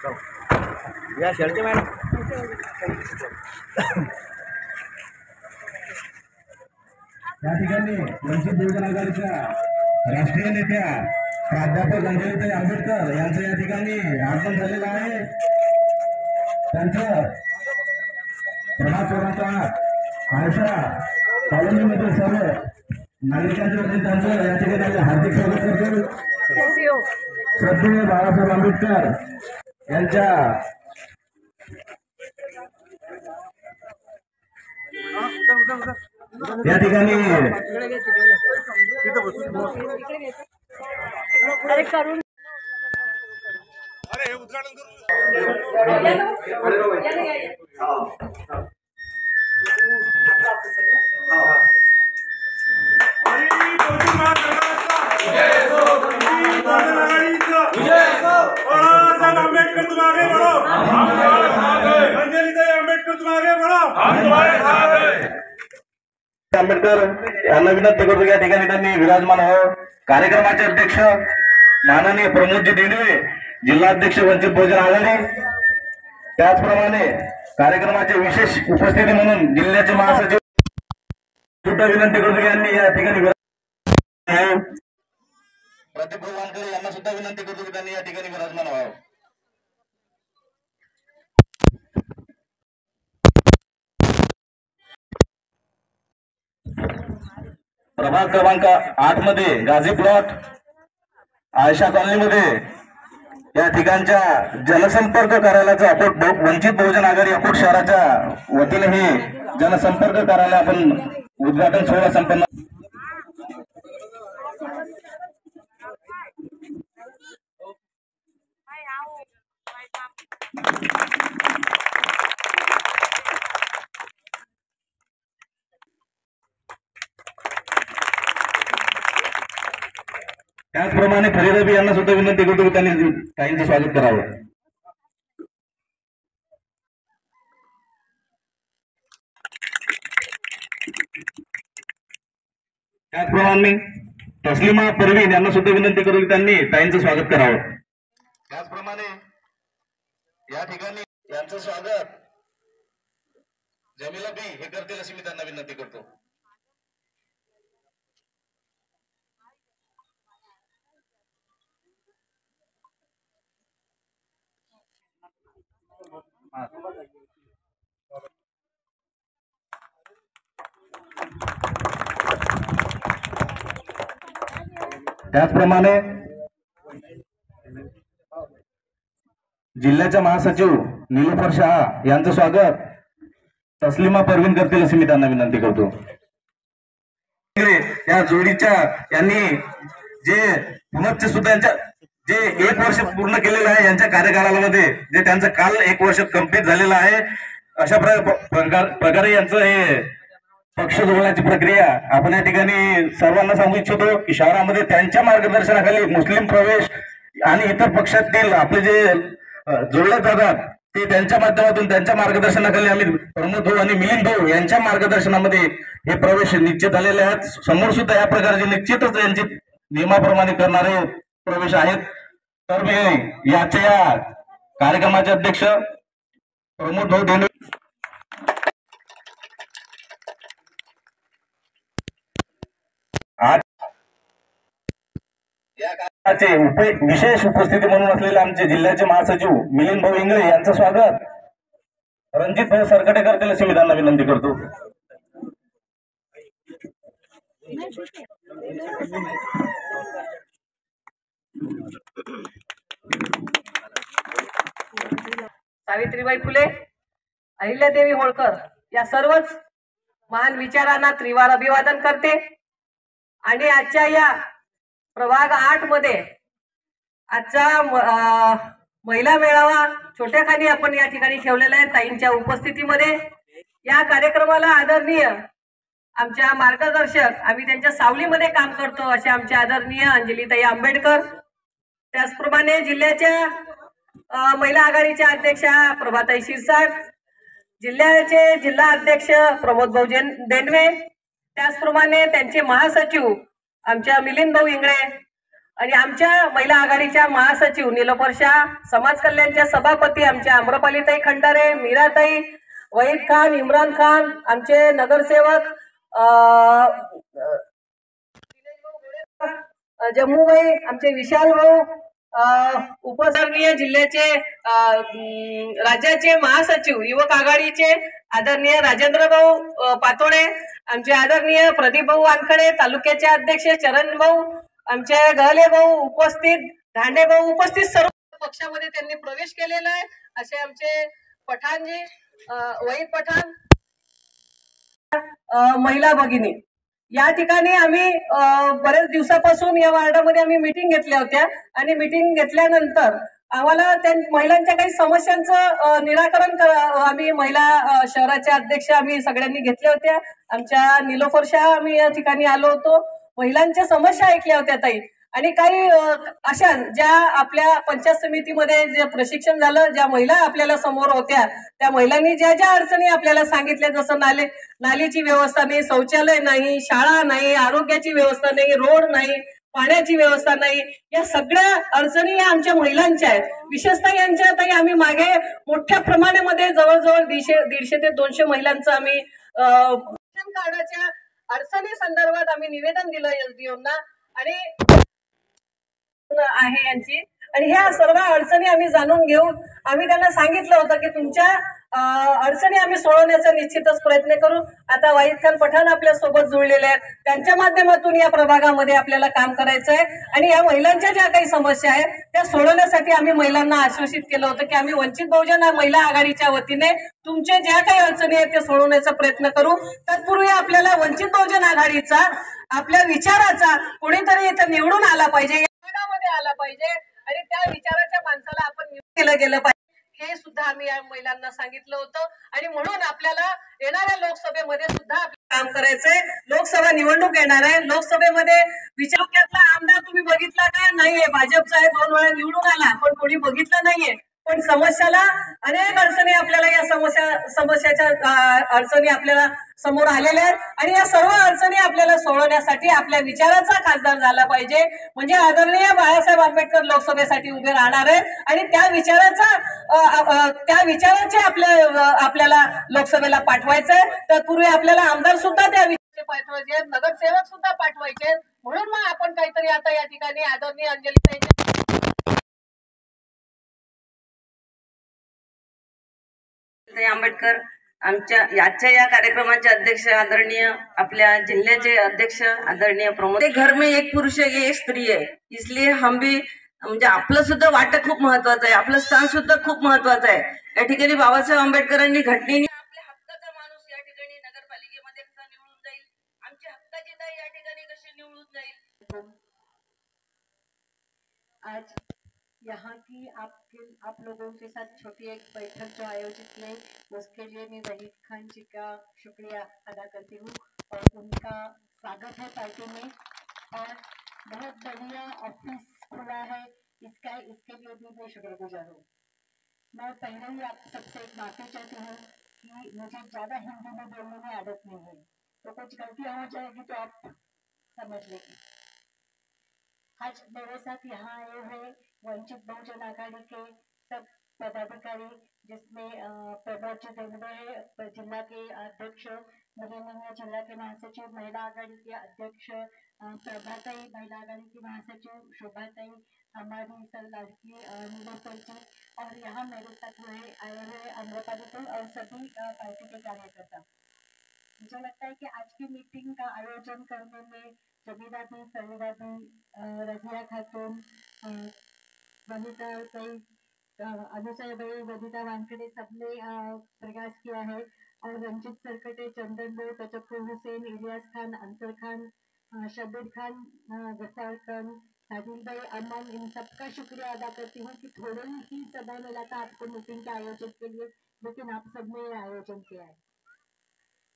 या शेळके मॅडम या ठिकाणी वंचित बहुजन आघाडीच्या राष्ट्रीय नेत्या प्राध्यापक अंजलीताई आंबेडकर यांचं या ठिकाणी आगमन झालेलं आहे। त्यांचं प्रभात क्रमांक आयशा कॉलनीमधील सर्व नागरिकांच्या वतीने त्यांचं या ठिकाणी हार्दिक स्वागत करतो। श्रद्धेय बाळासाहेब आंबेडकर यांच्या या ठिकाणी उद्घाटन करू आंबेडकर तुम आगे बढ़ो, अंजलिताई आंबेडकर तुम आगे बढ़ो। आंबेडकर यांना विनंती करतो या ठिकाणी त्यांनी विराजमान हो। कार्यक्रमाचे अध्यक्ष माननीय प्रमोदजी देंडवे, जिल्हाध्यक्ष वंचित बहुजन आघाडी, त्याचप्रमाणे कार्यक्रमाचे विशेष उपस्थिती म्हणून जिल्ह्याचे महासचिव सुद्धा विनंती करतो यांनी या ठिकाणी प्रदीप वानकर यांना सुद्धा विनंती करतो की त्यांनी या ठिकाणी विराजमान व्हावं। प्रभाग क्रमांक 8 मध्ये गाझी प्लॉट आयशा कॉलनीमध्ये या ठिकाणच्या जनसंपर्क कार्यालयाचा वंचित बहुजन आघाडी अकोट शहराच्या वतीने हे जनसंपर्क कार्यालय आपण उद्घाटन सोहळा संपन्न। त्याचप्रमाणे फरीदाबी यांना सुद्धा विनंती करतो की त्यांनी काहींचं स्वागत करावं। त्याचप्रमाणे तस्लिमा परवीन यांना सुद्धा विनंती करू की त्यांनी ताईंचं स्वागत करावं। त्याचप्रमाणे या ठिकाणी यांचं स्वागत जमीला बी हे करतील अशी मी त्यांना विनंती करतो। त्याचप्रमाणे जिल्ह्याच्या महासचिव निलोफर शाह यांचं स्वागत तस्लिमा परवीन करतील अशी मी त्यांना विनंती करतो। या जोडीच्या यांनी जे पुनश्च सुद्धा यांच्या जे 1 वर्ष पूर्ण केलेलं आहे यांच्या कार्यकाळामध्ये जे त्यांचं काल 1 वर्ष कंप्लीट झालेलं आहे, अशा प्रकारे यांचं हे पक्ष जोडण्याची प्रक्रिया आपण या ठिकाणी सर्वांना सांगू इच्छितो की शहरामध्ये त्यांच्या मार्गदर्शनाखाली मुस्लिम प्रवेश आणि इतर पक्षातील आपले जे जोडले जातात ते त्यांच्या माध्यमातून त्यांच्या मार्गदर्शनाखाली आम्ही प्रमोद भाऊ आणि मिलिंद भाऊ यांच्या मार्गदर्शनामध्ये हे प्रवेश निश्चित झालेले आहेत। समोर सुद्धा या प्रकारचे निश्चितच यांची नियमाप्रमाणे करणारे प्रवेश आहेत। तर मी याच्या या कार्यक्रमाचे अध्यक्ष प्रमोद भाऊ देंडवे या कार्यक्रमाचे विशेष उपस्थिती म्हणून असलेले आमचे जिल्ह्याचे महासचिव मिलिंद भाऊ इंगळे यांचं स्वागत रणजित भाऊ सरकटे करतील अशी मी त्यांना विनंती करतो। सावित्रीबाई फुले, अहिल्यादेवी होळकर या सर्वच महान विचारांना त्रिवार अभिवादन करते आणि आजच्या या प्रभाग 8 मध्ये आजचा महिला मेळावा छोट्याखानी आपण या ठिकाणी ठेवलेला आहे ताईंच्या उपस्थितीमध्ये। या कार्यक्रमाला आदरणीय आमच्या मार्गदर्शक, आम्ही त्यांच्या सावलीमध्ये काम करतो असे आमचे आदरणीय अंजलीताई आंबेडकर, त्याचप्रमाणे जिल्ह्याच्या महिला आघाडीच्या अध्यक्षा प्रभाताई शिरसाट, जिल्ह्याचे जिल्हा अध्यक्ष प्रमोद भाऊ देंडवे, त्याचप्रमाणे त्यांचे महासचिव आमच्या मिलिंद भाऊ इंगळे, आणि आमच्या महिला आघाडीच्या महासचिव निलोफर शाह, समाज कल्याणच्या सभापती आमच्या आम्रपालीताई खंडारे, मीराताई, वहीद खान, इम्रान खान, आमचे नगरसेवक जम्मूबाई, आमचे विशाल भाऊ, उपसर्गीय जिल्ह्याचे राज्याचे महासचिव युवक आघाडीचे आदरणीय राजेंद्र भाऊ पातोडे, आमचे आदरणीय प्रदीप भाऊ वानखडे, तालुक्याचे अध्यक्ष चरण भाऊ, आमचे गहले भाऊ उपस्थित, धांडे भाऊ उपस्थित, सर्व पक्षामध्ये त्यांनी प्रवेश केलेला आहे असे आमचे पठाणजी, वहीद पठाण, महिला भगिनी. या ठिकाणी आम्ही बरेच दिवसापासून या वार्डामध्ये आम्ही मिटिंग घेतल्या होत्या आणि मिटिंग घेतल्यानंतर आम्हाला त्या महिलांच्या काही समस्यांचं निराकरण आम्ही महिला शहराच्या अध्यक्ष आम्ही सगळ्यांनी घेतल्या होत्या. आमच्या निलोफर शाह आम्ही या ठिकाणी आलो होतो, महिलांच्या समस्या ऐकल्या होत्या ताई. आणि काही अशा ज्या आपल्या पंचायत समितीमध्ये जे प्रशिक्षण झालं, ज्या महिला आपल्याला समोर होत्या, त्या महिलांनी ज्या ज्या अडचणी आपल्याला सांगितल्या, जसं नालीची व्यवस्था नाही, शौचालय नाही, शाळा नाही, आरोग्याची व्यवस्था नाही, रोड नाही, पाण्याची व्यवस्था नाही, या सगळ्या अडचणी या आमच्या महिलांच्या आहेत. विशेषतः यांच्या ताई आम्ही मागे मोठ्या प्रमाणामध्ये जवळजवळ 150 ते 200 महिलांचं आम्ही राशन कार्डाच्या अडचणी संदर्भात आम्ही निवेदन दिलं एसडीओंना आणि आहे यांची. आणि ह्या सर्व अडचणी आम्ही जाणून घेऊन आम्ही त्यांना सांगितलं होतं की तुमच्या अडचणी आम्ही सोडवण्याचा निश्चितच प्रयत्न करू. आता वहीद खान पठाण आपल्या सोबत जुळलेले आहेत, त्यांच्या माध्यमातून या प्रभागामध्ये आपल्याला काम करायचं आहे आणि या महिलांच्या ज्या काही समस्या आहेत त्या सोडवण्यासाठी आम्ही महिलांना आश्वासित केलं होतं की आम्ही वंचित बहुजन महिला आघाडीच्या वतीने तुमचे ज्या काही अडचणी आहेत ते सोडवण्याचा प्रयत्न करू. तत्पूर्वी आपल्याला वंचित बहुजन आघाडीचा आपल्या विचाराचा कोणीतरी इथं निवडून आला पाहिजे, या भागामध्ये आला पाहिजे आणि त्या विचाराच्या माणसाला आपण निवडून केलं गेलं पाहिजे, हे सुद्धा आम्ही या महिलांना सांगितलं होतं. आणि म्हणून आपल्याला येणाऱ्या लोकसभेमध्ये सुद्धा काम करायचंय. लोकसभा निवडणूक येणार आहे, लोकसभेमध्ये विचारातला आमदार तुम्ही बघितला का? नाहीये. भाजपचा आहे, 2 वेळा निवडून आला, पण कोणी बघितलं नाहीये. पण समस्याला अनेक अडचणी आपल्याला या समस्याच्या अडचणी आपल्याला समोर आलेल्या आहेत आणि या सर्व अडचणी आपल्याला सोडवण्यासाठी आपल्या विचाराचा खासदार झाला पाहिजे. म्हणजे आदरणीय बाळासाहेब आंबेडकर लोकसभेसाठी उभे राहणार आहे आणि त्या विचाराचे आपल्याला लोकसभेला पाठवायचंय. तत्पूर्वी आपल्याला आमदार सुद्धा त्या विचाराचे पाठवायचे, नगरसेवक सुद्धा पाठवायचे. म्हणून मग आपण काहीतरी आता या ठिकाणी आदरणीय अंजली आंबेडकर आमच्या आजच्या या कार्यक्रमाचे अध्यक्ष आदरणीय आपल्या जिल्ह्याचे अध्यक्ष आदरणीय प्रमोद. घर में एक पुरुष है, एक स्त्री है, इसलिए हम भी म्हणजे आपलं सुद्धा वाटत खूप महत्वाचं आहे, आपलं स्थान सुद्धा खूप महत्वाचं आहे. या ठिकाणी बाबासाहेब आंबेडकरांनी घटनेने आपल्या हक्काचा माणूस या ठिकाणी नगरपालिकेमध्ये कसा निवडून जाईल, आमची हक्काची ताई या ठिकाणी कशी निवडून जाईल. आज यहाँ की आप लोगों के साथ छोटी एक बैठक जो आयोजित की, उसके लिए मैं वहीद खान जी का शुक्रिया अदा करती हूँ और उनका स्वागत है पार्टी में। और बहुत बढ़िया ऑफिस खुला है, इसके लिए भी मैं शुक्रगुजार हूँ। मैं पहले ही आप सबसे एक माफी चाहती हूँ कि मुझे ज्यादा हिंदी में बोलने में आदत नहीं है, तो कुछ गलतियां हो जाएगी तो आप समझ लेंगे। आज मेरे साथ यहाँ आए हैं वंचित बहुजन आघाड़ी के सब पदाधिकारी, जिसमें प्रमोद जी देवड़े जिला के अध्यक्ष, मुरलीमोहन जिला के महासचिव, महिला आघाड़ी के अध्यक्ष प्रभाताई, महिला आघाड़ी की महासचिव शोभाताई, हमारी सर लाडकी निलोफर जी, और यहाँ मेरे साथ आए हुए आम्रपाली और सभी पार्टी के कार्यकर्ता। मुझे लगता है कि आज की मीटिंग का आयोजन करने में जमीला दी, फरीदा दी, रजिया खातून, वनिता भाई, अनुसया भाई, वनिता वानखेड़े सबने प्रयास किया है। और रंजित सरकटे, चंदन भाई, तजक्कुर हुसैन, इलियास खान, अंसर खान, शबीर खान, गफ्फार खान, साजिद भाई, अमन, इन सबका शुक्रिया अदा करती हूँ कि थोड़े ही समय मिला था आपको मीटिंग के आयोजन के लिए, लेकिन आप सबने ये आयोजन किया है।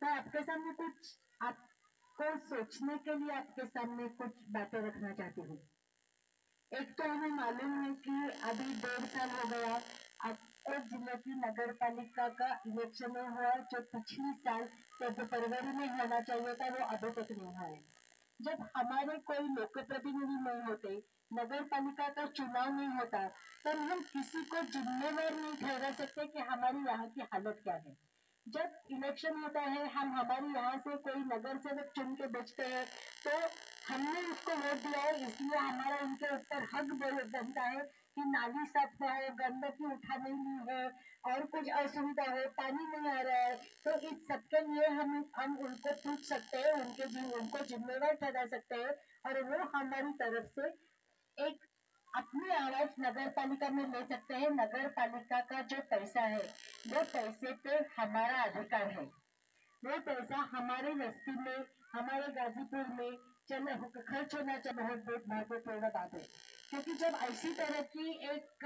तो आपके सामने कुछ आपको सोचने के लिए आपके सामने कुछ बातें रखना चाहती हूँ। एक तो हमें मालूम है कि अभी 1.5 साल हो गया आपको जिले की नगर पालिका का इलेक्शन नहीं हुआ, जो पिछली साल फरवरी में होना चाहिए था वो अभी तक नहीं हुआ है। जब हमारे कोई लोक प्रतिनिधि नहीं होते, नगर पालिका का चुनाव नहीं होता, तब हम किसी को जिम्मेवार नहीं ठहरा सकते कि हमारी यहाँ की हालत क्या है। जब इलेक्शन होता है, हम हमारे यहाँ से कोई नगर सेवक चुन के बचते हैं, तो हमने उसको वोट दिया है, इसलिए हमारा उनके ऊपर हक बनता है कि नाली साफ ना हो, गंदगी उठा नहीं ली है, और कुछ असुविधा हो, पानी नहीं आ रहा है, तो इस सबके लिए हम उनको पूछ सकते हैं, उनको जिम्मेवार ठहरा सकते हैं, और वो हमारी तरफ से एक अपनी आवाज नगर पालिका में ले सकते हैं। नगर पालिका का जो पैसा है, वो पैसे पे हमारा अधिकार है। वो पैसा हमारे बस्ती में, हमारे गाजीपुर में खर्च होना चाहिए। बहुत महत्वपूर्ण बात है, क्योंकि जब ऐसी तरह की एक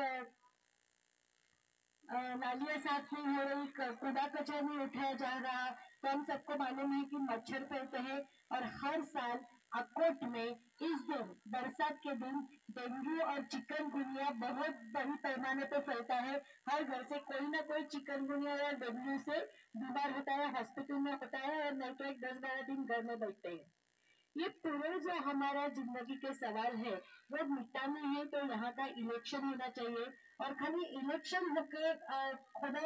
नालियां साफ नहीं हो रही, कूड़ा कचरा नहीं उठाया जा रहा, तो हम सबको मालूम है कि मच्छर फैलते हैं, और हर साल अकोट में इस दिन बरसात के दिन डेंगू और चिकनगुनिया बहुत बड़ी पैमाने पर फैलता है। हर घर से कोई ना कोई चिकनगुनिया या डेंगू से बीमार होता है, हॉस्पिटल में होता है, और नहीं तो 10-12 दिन घर में बैठते हैं। ये पूरे जो हमारा जिंदगी के सवाल है, वो मिटाने हैं तो यहाँ का इलेक्शन होना चाहिए। और खाली इलेक्शन होना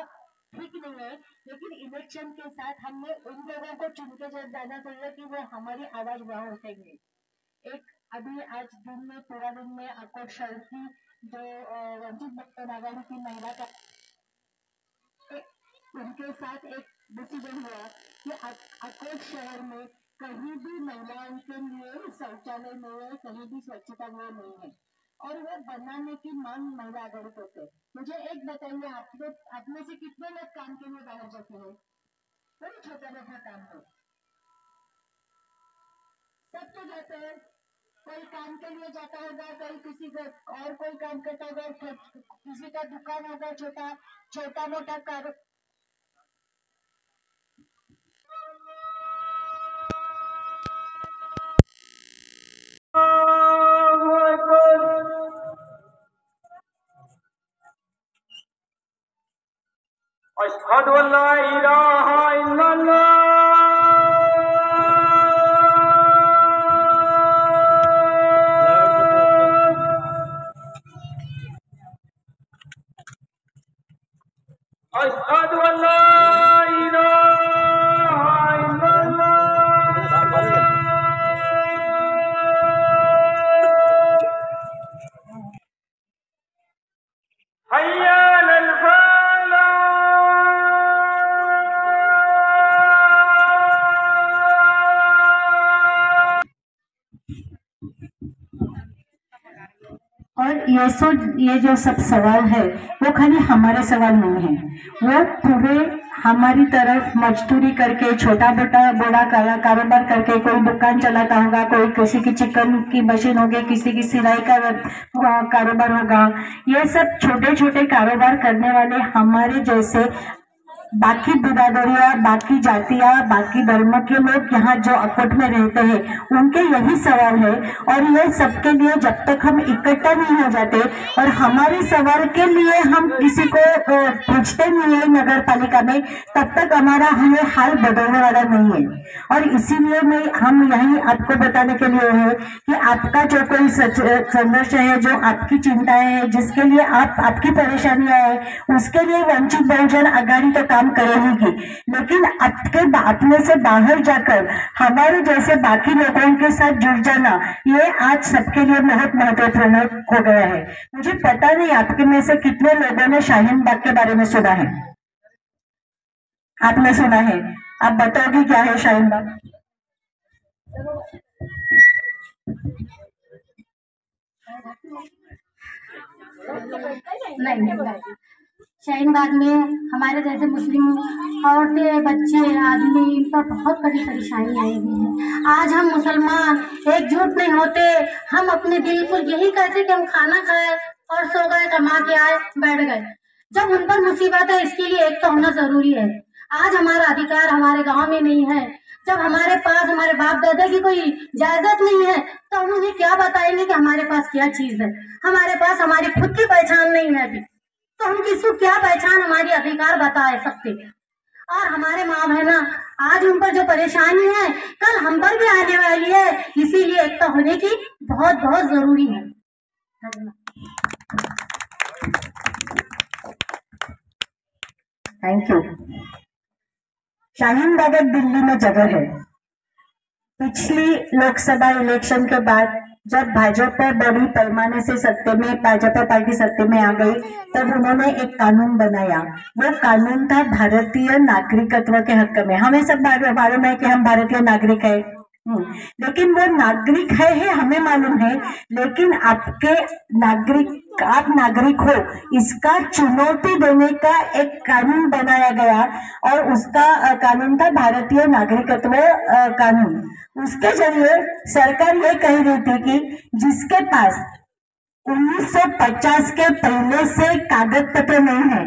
ठीक नहीं है, लेकिन इलेक्शन के साथ हमने उन लोगों को चुन के जाना चाहिए कि वो हमारी आवाज वहां उठेंगे। एक अभी आज दिन में पूरा दिन में अकोट शहर की जो वंचित बहुजन आघाड़ी की महिला का उनके साथ एक डिसीजन हुआ कि अकोट शहर में कहीं भी महिलाओं के लिए शौचालय नहीं है, कहीं भी स्वच्छता गृह नहीं है, और वो बनाने की मांग महिला आघाड़ी करते हैं। मुझे एक बताइए, आप में से कितने लोग काम के लिए बाहर जाते हैं? कोई छोटा मोटा काम हो, सब तो जाते हैं। कोई काम के लिए जाता होगा, कोई किसी और कोई काम करता होगा, किसी का दुकान होगा, छोटा मोटा कार। अशहदु अल्ला इलाहा इल्लल्लाह अशहदु अल्ला इलाहा इल्लल्लाह हय्या अलल फलाह और ये जो सब सवाल है, वो खाली हमारे सवाल नहीं है, वो पूरे हमारी तरफ मजदूरी करके छोटा बड़ा कारोबार करके, कोई दुकान चलाता होगा, कोई किसी की चिकन की मशीन होगी, किसी की सिलाई का कारोबार होगा, ये सब छोटे छोटे कारोबार करने वाले हमारे जैसे बाकी बिरादरियां, बाकी जातियां, बाकी धर्म के लोग यहाँ जो अकोट में रहते हैं, उनके यही सवाल है। और ये सबके लिए जब तक हम इकट्ठा नहीं हो जाते और हमारे सवाल के लिए हम किसी को पूछते नहीं है नगर पालिका में, तब तक हमारा ये हाल बदलने वाला नहीं है। और इसीलिए हम यही आपको बताने के लिए है कि आपका जो कोई संघर्ष है, जो आपकी चिंताएं है, जिसके लिए आपकी परेशानियां है, उसके लिए वंचित बहुजन आघाड़ी तो काम करेगी, लेकिन अपने से बाहर जाकर हमारे जैसे बाकी लोगों के साथ जुड़ जाना, ये आज सबके लिए बहुत महत्वपूर्ण हो गया है। मुझे पता नहीं आपके में से कितने लोगों ने शाहीन बाग के बारे में सुना है। आपने सुना है? आप बताओगे क्या है शाहीन बाग? नहीं, शाहीन बाग में हमारे जैसे मुस्लिम औरतें, बच्चे, आदमी, इन पर बहुत बड़ी परेशानी आई हुई है। आज हम मुसलमान एकजुट नहीं होते, हम अपने दिल को यही कहते कि हम खाना खाए और सो गए, कमा के आए, बैठ गए। जब उन पर मुसीबत है, इसके लिए एक तो होना जरूरी है। आज हमारा अधिकार हमारे गांव में नहीं है। जब हमारे पास हमारे बाप दादा की कोई इजाजत नहीं है, तो हम उन्हें क्या बताएंगे कि हमारे पास क्या चीज है? हमारे पास हमारी खुद की पहचान नहीं है अभी, तो हम किसको क्या पहचान, हमारी अधिकार बता सकते? और हमारे माँ बहना आज उन पर जो परेशानी है कल हम पर भी आने वाली है, इसीलिए एकता होने की बहुत बहुत जरूरी है। Thank you. शाहीन बाग दिल्ली में जगह है। पिछली लोकसभा इलेक्शन के बाद जब भाजपा बड़ी पैमाने से सत्ते में, भाजपा पार्टी सत्ते में आ गई, तब उन्होंने एक कानून बनाया। वो कानून था भारतीय नागरिकत्व के हक में। हमें सब मालूम है कि हम भारतीय नागरिक है, लेकिन वो नागरिक है हमें मालूम है, लेकिन आप नागरिक हो, इसका चुनौती देने का एक कानून बनाया गया और उसका कानून था भारतीय नागरिकत्व कानून। उसके जरिए सरकार ये कह रही थी कि जिसके पास 1950 के पहले से कागज पत्र नहीं है,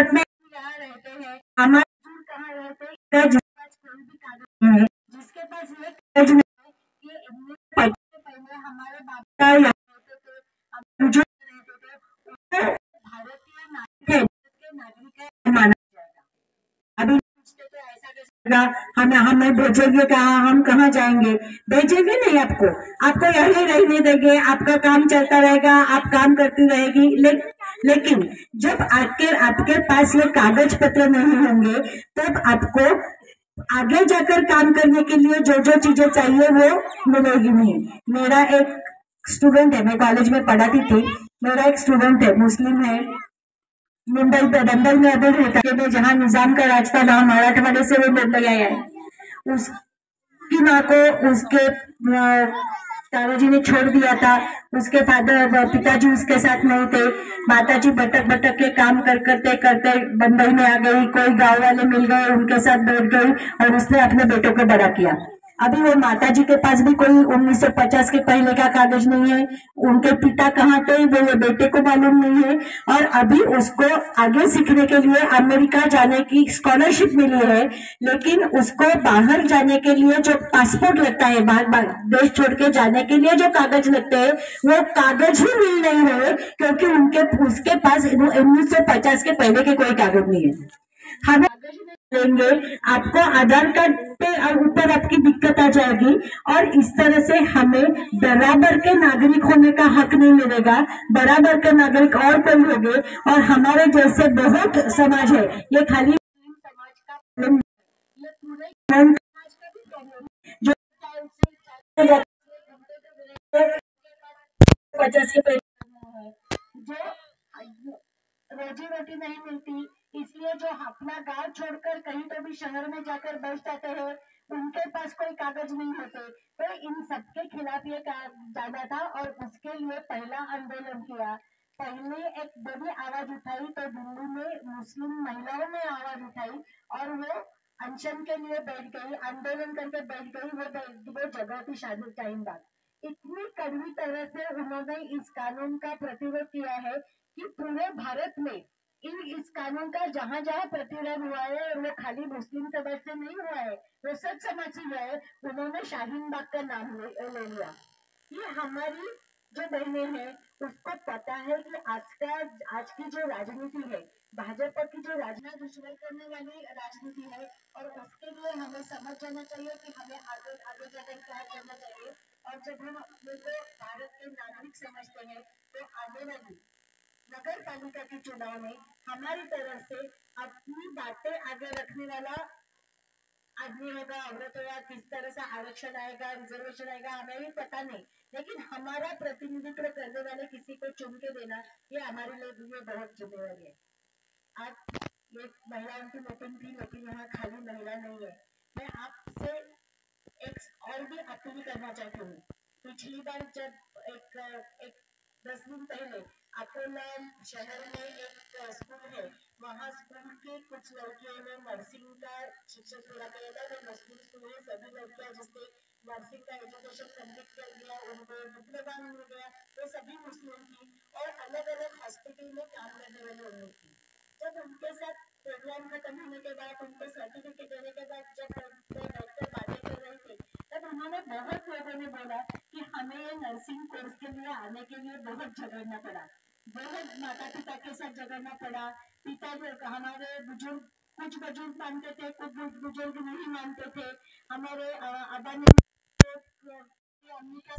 में हमारे जिसके पास ये कागज नहीं है, ये 1950 से पहले हमारे बाप का या बुजुर्ग रहते थे, भारतीय नागरिक माना जाएगा। अभी पूछते तो ऐसा कैसे हमें भेजेंगे कहाँ, हम कहाँ जाएंगे? भेजेंगे नहीं आपको यही रहने देंगे, आपका काम चलता रहेगा, आप काम करती रहेगी। लेकिन जब आपके पास ये कागज पत्र नहीं होंगे, तब आपको आगे जाकर काम करने के लिए जो जो चीजें चाहिए वो मिलेगी नहीं। मेरा एक स्टूडेंट है, मैं कॉलेज में पढ़ाती थी, मेरा एक स्टूडेंट है, मुस्लिम है, मुंबई में अभी रहता है, जहाँ निजाम का राज था, वहाँ मराठवाड़े से वो मुंबई आया है। उसकी माँ को उसके ताऊजी ने छोड़ दिया था, उसके पिताजी उसके साथ नहीं थे, माताजी भटक के काम करते करते बंबई में आ गई, कोई गांव वाले मिल गए, उनके साथ बैठ गई और उसने अपने बेटों को बड़ा किया। अभी वो माताजी के पास भी कोई 1950 के पहले का कागज नहीं है, उनके पिता कहाँ थे वो बेटे को मालूम नहीं है, और अभी उसको आगे सीखने के लिए अमेरिका जाने की स्कॉलरशिप मिली है, लेकिन उसको बाहर जाने के लिए जो पासपोर्ट लगता है, बाहर देश छोड़ के जाने के लिए जो कागज लगते हैं, वो कागज ही मिल नहीं रहे, क्योंकि उसके पास 1950 के पहले के कोई कागज नहीं है। हमें लेंगे, आपको आधार कार्ड पे ऊपर आपकी दिक्कत आ जाएगी, और इस तरह से हमें बराबर के नागरिक होने का हक नहीं मिलेगा। बराबर के नागरिक और कोई होंगे, और हमारे जैसे बहुत समाज है, ये खाली समाज का प्रॉब्लम, ये पूरे समाज का भी प्रॉब्लम, जो 50 के पहले जो रोजी रोटी नहीं मिलती, इसलिए जो अपना गांव छोड़कर कहीं तो भी शहर में जाकर बैठ जाते हैं, उनके पास कोई कागज नहीं होते। तो इन सबके खिलाफ ये जाना था और उसके लिए पहला आंदोलन किया। पहले एक बड़ी आवाज उठाई तो दिल्ली में मुस्लिम महिलाओं ने आवाज उठाई और वो अनशन के लिए बैठ गई, आंदोलन करके बैठ गई। वो जगह थी शाहीन बाग। इतनी कड़वी तरह से उन्होंने इस कानून का प्रतिरोध किया है कि पूरे भारत में इस कानून का जहां जहां प्रतिरोध हुआ है, वो खाली मुस्लिम समाज से नहीं हुआ है, वो सब समाज से हुआ है। उन्होंने शाहीन बाग का नाम ले लिया। ये हमारी जो बहनें हैं उसको पता है कि आज की जो राजनीति है, भाजपा की जो दुश्मन करने वाली राजनीति है, और उसके लिए हमें समझ जाना चाहिए कि हमें आगे जाकर क्या करना चाहिए। और जब हम अपने को भारत के नागरिक समझते हैं, तो आने वाली नगर पालिका के चुनाव में हमारी तरफ से अपनी बातें आगे रखने वाला आदमी होगा, औरत होगा, किस तरह से आरक्षण आएगा, रिजर्वेशन आएगा, हमें भी पता नहीं, लेकिन हमारा प्रतिनिधित्व करने वाले किसी को चुन के देना, ये हमारे लिए बहुत जिम्मेवारी है। आज ये महिलाओं की मीटिंग थी, लेकिन यहाँ खाली महिला नहीं है। मैं आपसे एक और भी अपील करना चाहती हूँ। पिछली बार जब एक 10 दिन पहले अकोला शहर में एक स्कूल है, वहाँ स्कूल की कुछ लड़कियों ने नर्सिंग का शिक्षा पूरा किया था। वो मुस्लिम स्कूल है, सभी लड़कियां जिसने नर्सिंग का एजुकेशन कंप्लीट कर दिया, उनको डिप्लोमा मिल गया, वो सभी मुस्लिम थी और अलग अलग हॉस्पिटल में काम करने वाली उम्मीद थी। जब उनके साथ प्रोग्राम खत्म होने के बाद, उनको सर्टिफिकेट देने के बाद जब डॉक्टर बातें कर रहे थे, तब उन्होंने बहुत लोगों ने बोला कि हमें ये नर्सिंग कोर्स के लिए आने के लिए बहुत झगड़ना पड़ा, बहुत माता पिता के साथ झगड़ना पड़ा, हमारे बुजुर्ग कुछ बुजुर्ग मानते थे, कुछ बुजुर्ग नहीं मानते थे। हमारे अदानी अम्मी का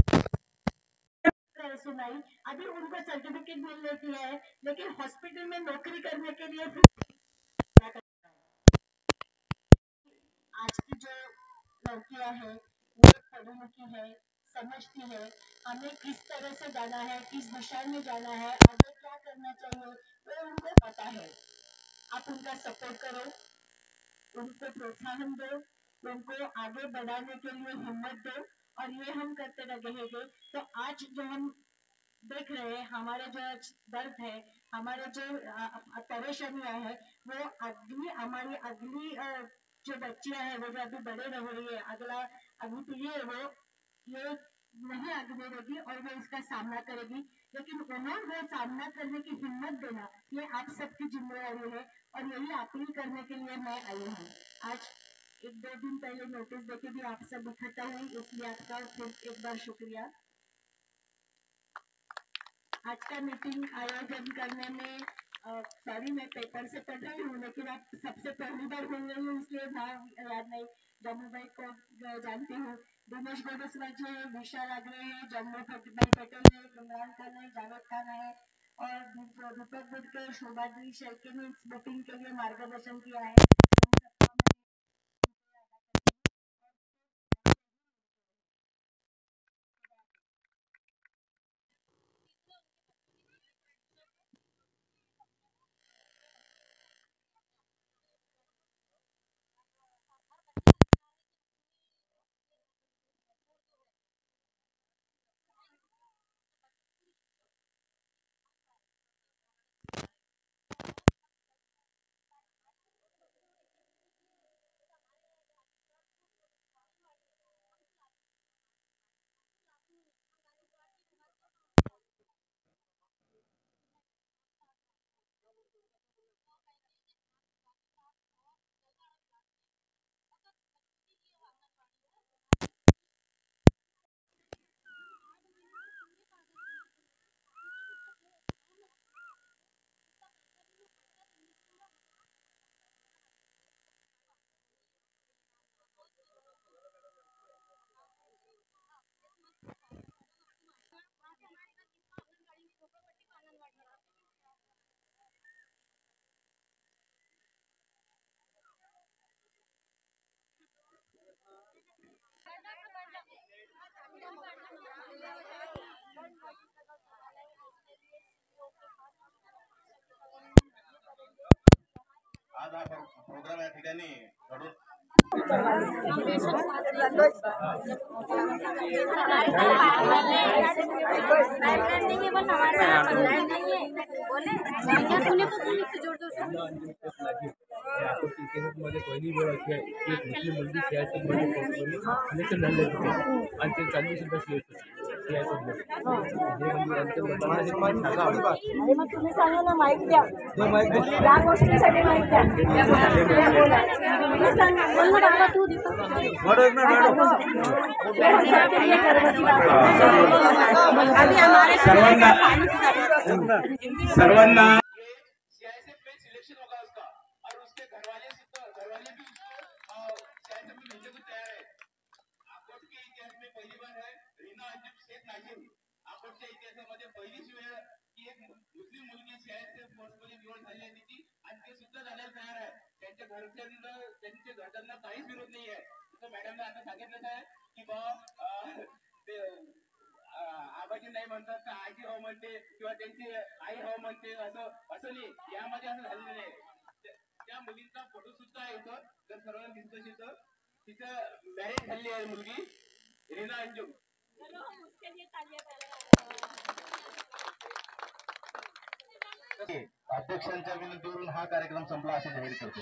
सुनाई, अभी उनको सर्टिफिकेट मिल लेती है, लेकिन हॉस्पिटल में नौकरी करने के लिए फिर आज की जो लड़कियां हैं वो पढ़ी लिखी है, समझती है हमें किस तरह से जाना है, किस दिशा में जाना है, आगे क्या करना चाहिए, वो उनको पता है। आप उनका सपोर्ट करो, उनको प्रोत्साहन दो, उनको आगे बढ़ाने के लिए हिम्मत दो, और ये हम करते रहेंगे। तो आज जो हम देख रहे हैं, हमारे जो दर्द है, हमारे जो परेशानियां है, वो हमारी अगली जो बच्चियां हैं, वो जो अभी बड़े रह रही है, अगली पीढ़ी है, वो ये नहीं आगे बढ़ेगी और वो इसका सामना करेगी। लेकिन उन्हें वो सामना करने की हिम्मत देना, ये आप सबकी जिम्मेदारी है, और यही अपील करने के लिए मैं आई हूँ। आज 1-2 दिन पहले नोटिस देके भी आप सब इकट्ठा हुई, इसलिए आपका फिर एक बार शुक्रिया। आज का मीटिंग आयोजन करने में सॉरी, मैं पेपर से पढ़ रही हूँ, लेकिन आप सबसे पहली बार बोल रही हूँ, इसलिए नाम याद नहीं। जम्मू भाई को जानती हूँ, दिनेश गोडसवाजी है, विशाल आगरे है, जम्मू भाई पटेल है, इमरान खान है, जावेद खान है, और दीपक गुडकर, शोभाद्री शेरके ने इस मीटिंग के लिए मार्गदर्शन किया है। आज हा प्रोग्राम या ठिकाणी घडून मध्ये पहिली वेळ अशी आहे की एक मुस्लिम मुलगी सियासतमध्ये सिलेक्शन झाले होते आणि ते चालली सुद्धा सियासतमध्ये मग तुम्ही सांगा ना, माईक द्या, या गोष्टीसाठी माईक द्या. तुम्ही सांगा, बोल ना बाबा, तू सर्वांना सीआईएसएफ में सिलेक्शन होगा उसका, और उसके घरवाले भी सीआईएसएफ में भेजने को तैयार है। आकोट के इतिहास में पहली बार है, रीना अंजुम शेख नाजिम आकोटच्या इतिहासामध्ये पहिलीच वेळ की एक मुस्लिम मुलगी सीआईएसएफ फोर्समध्ये निवड झाली आहे तिची, आणि ते सुद्धा झाल्याला तयार आहे. त्यांच्या घरच्यांना काहीच विरोध नाही आहे. जसं मॅडमने आता सांगितलं आहे की आबाजी नाही म्हणतात तर आजी हो म्हणते, किंवा त्यांची आई हो म्हणते, असं नाही, यामध्ये असं झालेलं नाही. त्या मुलींचा फोटो सुद्धा आहे इथं, जर सर्वांना दिसत तिथं, तिचं मॅरेज झाली आहे मुलगी रीना अंजुम. अध्यक्षांच्या विनंतीवरून हा कार्यक्रम संपला असे जाहीर करतो.